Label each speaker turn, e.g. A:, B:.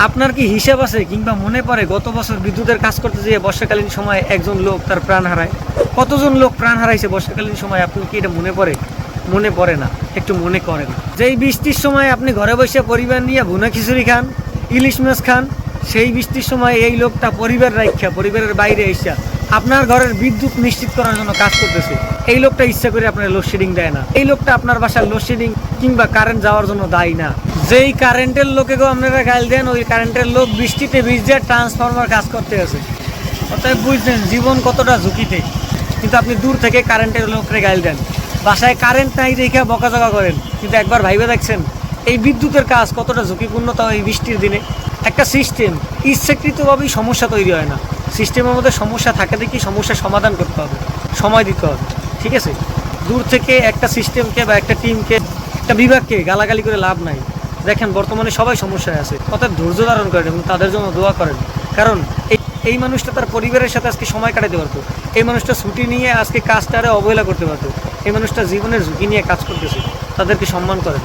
A: আপনার কি হিসাব আছে কিংবা মনে পড়ে গত বছর বিদ্যুতের কাজ করতে যেয়ে বর্ষাকালীন সময় একজন লোক তার প্রাণ হারায়? কতজন লোক প্রাণ হারাইছে বর্ষাকালীন সময়? আপনি কি এটা মনে পড়ে? মনে পড়ে না, একটু মনে করেন। যেই বৃষ্টির সময় আপনি ঘরে বসে পরিবার নিয়ে ভুনা খিচুড়ি খান, ইলিশ মাছ খান, সেই বৃষ্টির সময় এই লোকটা পরিবার রাখা পরিবারের বাইরে এসে আপনার ঘরের বিদ্যুৎ নিশ্চিত করার জন্য কাজ করতেছে। এই লোকটা ইচ্ছা করে আপনার লোডশেডিং দেয় না। এই লোকটা আপনার বাসার লোডশেডিং কিংবা কারেন্ট যাওয়ার জন্য দায়ী না। যেই কারেন্টের লোকেকেও আপনারা গাইল দেন, ওই কারেন্টের লোক বৃষ্টিতে ভিজে ট্রান্সফরমার কাজ করতে আছে। অতএব বুঝলেন জীবন কতটা ঝুঁকিতে, কিন্তু আপনি দূর থেকে কারেন্টের লোকরে গাইল দেন। বাসায় কারেন্ট নাই রেখে বকাঝকা করেন, কিন্তু একবার ভাইবে দেখছেন এই বিদ্যুতের কাজ কতটা ঝুঁকিপূর্ণ, তাও এই বৃষ্টির দিনে। একটা সিস্টেম ইচ্ছাকৃতভাবেই সমস্যা তৈরি হয় না। সিস্টেমের মধ্যে সমস্যা থাকে দেখি সমস্যার সমাধান করতে হবে, সময় দিতে হবে, ঠিক আছে? দূর থেকে একটা সিস্টেমকে বা একটা টিমকে, একটা বিভাগকে গালাগালি করে লাভ নাই। দেখেন বর্তমানে সবাই সমস্যায় আছে, অর্থাৎ ধৈর্য ধারণ করেন এবং তাদের জন্য দোয়া করেন। কারণ এই মানুষটা তার পরিবারের সাথে আজকে সময় কাটাতে পারতো, এই মানুষটা ছুটি নিয়ে আজকে কাজটারে অবহেলা করতে পারতো, এই মানুষটা জীবনের ঝুঁকি নিয়ে কাজ করতেছে, তাদেরকে সম্মান করেন।